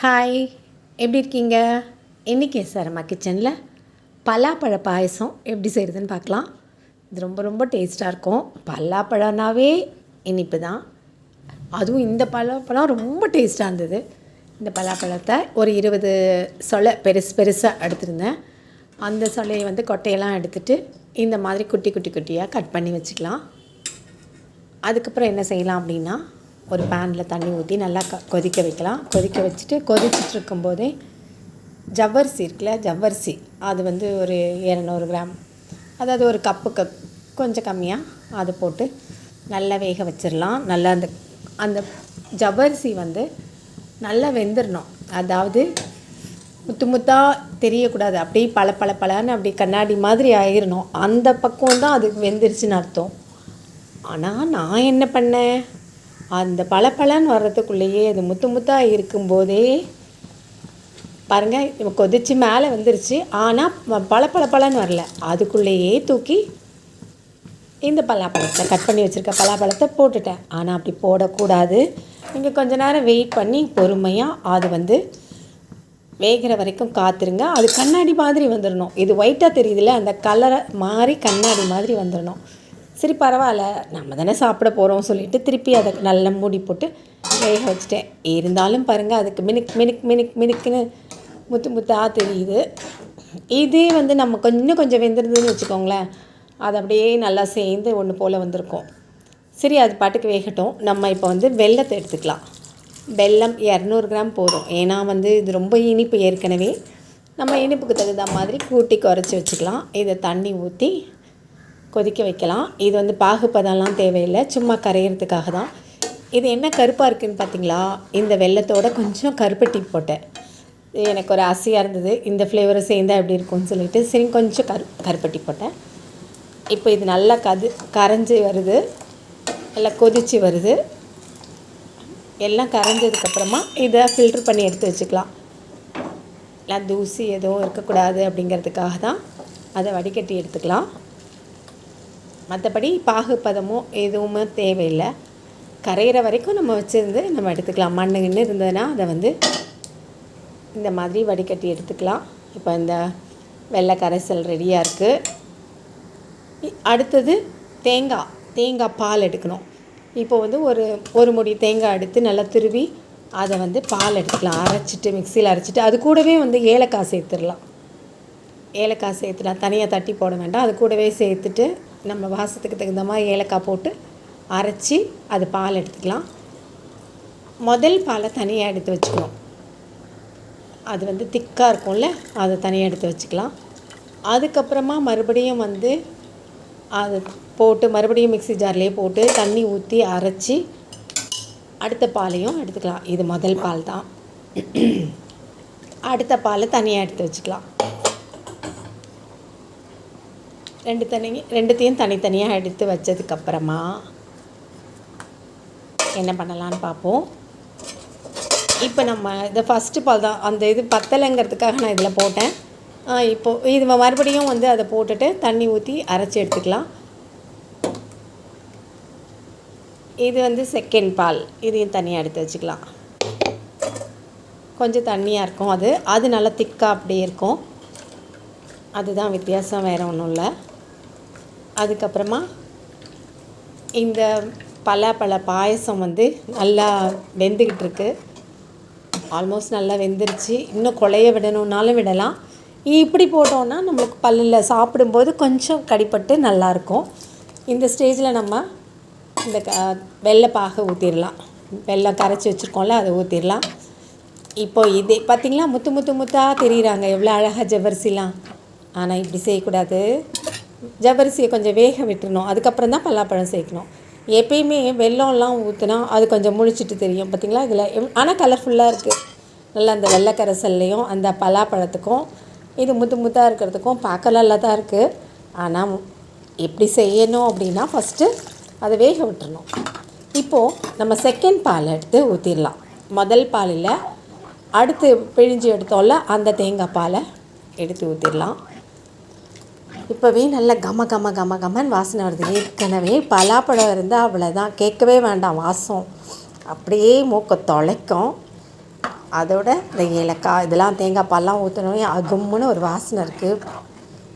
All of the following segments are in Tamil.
ஹாய், எப்படி இருக்கீங்க? இன்றைக்கி நம்ம கிச்சனில் பலாப்பழ பாயசம் எப்படி செய்கிறதுன்னு பார்க்கலாம். இது ரொம்ப ரொம்ப டேஸ்ட்டாக இருக்கும். பலாப்பழம்னாவே இனிப்பு தான். அதுவும் இந்த பலாப்பழம் ரொம்ப டேஸ்ட்டாக இருந்தது. இந்த பலாப்பழத்தை ஒரு 20 சொலை பெருசாக எடுத்துருந்தேன். அந்த சொலையை கொட்டையெல்லாம் எடுத்துகிட்டு இந்த மாதிரி குட்டி குட்டி குட்டியாக கட் பண்ணி வச்சுக்கலாம். அதுக்கப்புறம் என்ன செய்யலாம் அப்படின்னா, ஒரு பேனில் தண்ணி ஊற்றி நல்லா கொதிக்க வைக்கலாம். கொதிக்க வச்சுட்டு கொதிச்சிட்ருக்கும்போதே ஜவ்வரிசி இருக்குல்ல, ஜவ்வரிசி அது ஒரு 200 கிராம், அதாவது ஒரு கப்புக்கு கொஞ்சம் கம்மியாக அதை போட்டு நல்லா வேக வச்சிடலாம். நல்லா அந்த ஜவ்வரிசி நல்லா வெந்துடணும். அதாவது முத்து முத்தாக தெரியக்கூடாது, அப்படியே பழன்னு அப்படி கண்ணாடி மாதிரி ஆயிடணும். அந்த பக்கம் தான் அது வெந்துருச்சுன்னு அர்த்தம். ஆனால் நான் என்ன பண்ணேன், அந்த பழன்னு வர்றதுக்குள்ளேயே அது முத்து முத்தாக இருக்கும்போதே பாருங்கள், கொதிச்சு மேலே வந்துருச்சு. ஆனால் பழன்னு வரல. அதுக்குள்ளேயே தூக்கி இந்த பலாப்பழத்தை கட் பண்ணி வச்சுருக்க பலாப்பழத்தை போட்டுட்டேன். ஆனால் அப்படி போடக்கூடாது. நீங்கள் கொஞ்ச நேரம் வெயிட் பண்ணி பொறுமையாக அது வேகிற வரைக்கும் காத்துருங்க. அது கண்ணாடி மாதிரி வந்துடணும். இது ஒயிட்டாக தெரியுதுல்ல, அந்த கலரை மாறி கண்ணாடி மாதிரி வந்துடணும். சரி பரவாயில்ல, நம்ம தானே சாப்பிட போகிறோம் சொல்லிவிட்டு திருப்பி அதை நல்லா மூடி போட்டு வேக வச்சுட்டேன். இருந்தாலும் பாருங்கள், அதுக்கு மினுக்குன்னு முத்து முத்தாக தெரியுது. இதே நம்ம கொஞ்சம் வெந்துருதுன்னு வச்சுக்கோங்களேன், அது அப்படியே நல்லா சேர்ந்து ஒன்று போல் வந்திருக்கும். சரி, அது பாட்டுக்கு வேகட்டும். நம்ம இப்போ வெல்லத்தை எடுத்துக்கலாம். வெல்லம் 200 கிராம் போதும். ஏன்னா இது ரொம்ப இனிப்பு. ஏற்கனவே நம்ம இனிப்புக்கு தகுந்த மாதிரி கூட்டி குறைச்சி வச்சுக்கலாம். இதை தண்ணி ஊற்றி கொதிக்க வைக்கலாம். இது பாகுப்பதெல்லாம் தேவையில்லை, சும்மா கரையிறதுக்காக தான். இது என்ன கருப்பாக இருக்குதுன்னு பார்த்தீங்களா, இந்த வெல்லத்தோட கொஞ்சம் கருப்பட்டி போட்டேன். எனக்கு ஒரு ஆசையாக இருந்தது, இந்த ஃப்ளேவரை சேர்ந்தால் எப்படி இருக்கும்னு சொல்லிட்டு சரி கொஞ்சம் கருப்பட்டி போட்டேன். இப்போ இது நல்லா கரைஞ்சி வருது, நல்லா கொதித்து வருது. எல்லாம் கரைஞ்சதுக்கப்புறமா இதை ஃபில்ட்ரு பண்ணி எடுத்து வச்சுக்கலாம். எல்லாம் தூசி எதுவும் இருக்கக்கூடாது அப்படிங்கிறதுக்காக தான் அதை வடிகட்டி எடுத்துக்கலாம். மற்றபடி பாகுப்பதமோ எதுவுமே தேவையில்லை. கரையிற வரைக்கும் நம்ம வச்சுருந்து நம்ம எடுத்துக்கலாம். மண்ணுன்னு இருந்ததுன்னா அதை இந்த மாதிரி வடிகட்டி எடுத்துக்கலாம். இப்போ இந்த வெள்ளை கரைசல் ரெடியாக இருக்குது. அடுத்தது தேங்காய் பால் எடுக்கணும். இப்போ ஒரு முடி தேங்காய் எடுத்து நல்லா துருவி அதை பால் எடுத்துக்கலாம். அரைச்சிட்டு மிக்சியில் அரைச்சிட்டு அது கூடவே ஏலக்காய் சேர்த்துடலாம். ஏலக்காய் சேர்த்துலாம், தனியாக தட்டி போட வேண்டாம். அது கூடவே சேர்த்துட்டு நம்ம வாசத்துக்கு தகுந்த மாதிரி ஏலக்காய் போட்டு அரைச்சி அது பால் எடுத்துக்கலாம். முதல் பாலை தனியாக எடுத்து வச்சுக்கணும். அது திக்காக இருக்கும்ல, அதை தனியாக எடுத்து வச்சுக்கலாம். அதுக்கப்புறமா மறுபடியும் அதை போட்டு மறுபடியும் மிக்ஸி ஜார்லேயே போட்டு தண்ணி ஊற்றி அரைச்சி அடுத்த பாலையும் எடுத்துக்கலாம். இது முதல் பால் தான். அடுத்த பாலை தனியாக எடுத்து வச்சுக்கலாம். ரெண்டுத்தையும் தனித்தனியாக எடுத்து வச்சதுக்கப்புறமா என்ன பண்ணலான்னு பார்ப்போம். இப்போ நம்ம இதை ஃபஸ்ட்டு பால் தான், அந்த இது பத்தலைங்கிறதுக்காக நான் இதில் போட்டேன். இப்போது இது மறுபடியும் அதை போட்டுட்டு தண்ணி ஊற்றி அரைச்சி எடுத்துக்கலாம். இது செகண்ட் பால், இதையும் தனியாக எடுத்து வச்சுக்கலாம். கொஞ்சம் தண்ணியாக இருக்கும், அது நல்லா திக்காக அப்படியே இருக்கும். அதுதான் வித்தியாசம், வேறு ஒன்றும் இல்லை. அதுக்கப்புறமா இந்த பலாப்பழ பாயசம் நல்லா வெந்துக்கிட்டு இருக்கு. ஆல்மோஸ்ட் நல்லா வெந்துருச்சு. இன்னும் குழைய விடணுன்னாலும் விடலாம். இப்படி போட்டோன்னா நம்மளுக்கு பல்லில் சாப்பிடும்போது கொஞ்சம் கடிப்பட்டு நல்லாயிருக்கும். இந்த ஸ்டேஜில் நம்ம இந்த வெள்ளைப்பாக ஊற்றிடலாம். வெல்லம் கரைச்சி வச்சுருக்கோம்ல, அதை ஊற்றிடலாம். இப்போது இதே பார்த்திங்களா, முத்தாக தெரியுறாங்க எவ்வளோ அழகாக ஜவ்வரிசிலாம். ஆனால் இப்படி செய்யக்கூடாது. ஜவ்வரிசியை கொஞ்சம் வேக விட்டுறணும். அதுக்கப்புறம் தான் பலாப்பழம் சேர்க்கணும். எப்பயுமே வெல்லம்லாம் ஊற்றினா அது கொஞ்சம் முழிச்சிட்டு தெரியும் பார்த்திங்களா இதில். ஆனால் கலர்ஃபுல்லாக இருக்குது. நல்லா அந்த வெள்ளை கரைசல்லையும் அந்த பலாப்பழத்துக்கும் இது முத்தாக இருக்கிறதுக்கும் பார்க்க நல்லா தான் இருக்குது. ஆனால் எப்படி செய்யணும் அப்படின்னா, ஃபஸ்ட்டு அதை வேக விட்டுறணும். இப்போது நம்ம செகண்ட் பால் எடுத்து ஊற்றிடலாம். முதல் பாலில் அடுத்து பிழிஞ்சு எடுத்தோம்ல அந்த தேங்காய் பாலை எடுத்து ஊற்றிடலாம். இப்போவே நல்ல கமன்னு வாசனை வருது. ஏற்கனவே பலாப்பழம் இருந்தால் அவ்வளோதான், கேட்கவே வேண்டாம், வாசம் அப்படியே மூக்கை தொலைக்கும். அதோட இந்த ஏலக்காய் இதெல்லாம் தேங்காய் பால்லாம் ஊற்றினோடனே அகும்முன்னு ஒரு வாசனை இருக்குது.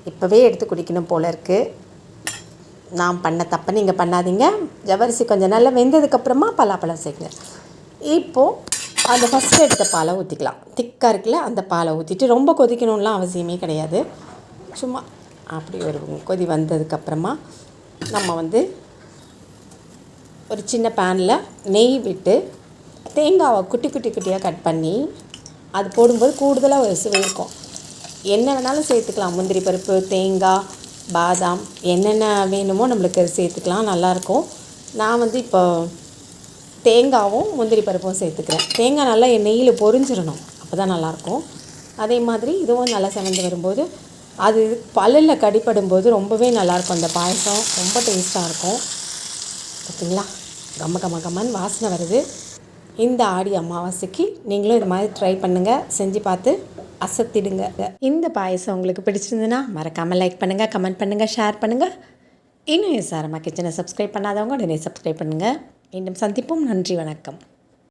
இப்போவே எடுத்து குடிக்கணும் போல் இருக்குது. நான் பண்ண தப்பை நீங்கள் பண்ணாதீங்க. ஜவ்வரிசி கொஞ்சம் நல்லா வெந்ததுக்கப்புறமா பலாப்பழம் சேர்க்குங்க. இப்போது அந்த ஃபஸ்ட்டு எடுத்த பாலை ஊற்றிக்கலாம். திக்காக இருக்குல்ல, அந்த பாலை ஊற்றிட்டு ரொம்ப கொதிக்கணும்லாம் அவசியமே கிடையாது. சும்மா அப்படி ஒரு கொதி வந்ததுக்கப்புறமா நம்ம ஒரு சின்ன பேனில் நெய் விட்டு தேங்காவை குட்டி குட்டியாக கட் பண்ணி அது போடும்போது கூடுதலாக ஒரு சுவை இருக்கும். என்ன வேணாலும் சேர்த்துக்கலாம். முந்திரி பருப்பு, தேங்காய், பாதாம் என்னென்ன வேணுமோ நம்மளுக்கு சேர்த்துக்கலாம், நல்லாயிருக்கும். நான் இப்போ தேங்காவும் முந்திரி பருப்பும் சேர்த்துக்கிறேன். தேங்காய் நல்லா நெய்யில் பொரிஞ்சிடணும், அப்போ தான் நல்லாயிருக்கும். அதே மாதிரி இதுவும் நல்லா செவந்து வரும்போது அது பல்லில் கடிப்படும்போது ரொம்பவே நல்லாயிருக்கும். அந்த பாயசம் ரொம்ப டேஸ்ட்டாக இருக்கும். பார்த்தீங்களா, கம்மன்னு வாசனை வருது. இந்த ஆடி அமாவாசைக்கு நீங்களும் இது மாதிரி ட்ரை பண்ணுங்கள், செஞ்சு பார்த்து அசத்திடுங்க. இந்த பாயசம் உங்களுக்கு பிடிச்சிருந்துன்னா மறக்காமல் லைக் பண்ணுங்கள், கமெண்ட் பண்ணுங்கள், ஷேர் பண்ணுங்கள். இன்னும் எஸ்ஆர் அம்மா கிச்சனை சப்ஸ்கிரைப் பண்ணாதவங்க உடனே சப்ஸ்கிரைப் பண்ணுங்கள். மீண்டும் சந்திப்போம். நன்றி, வணக்கம்.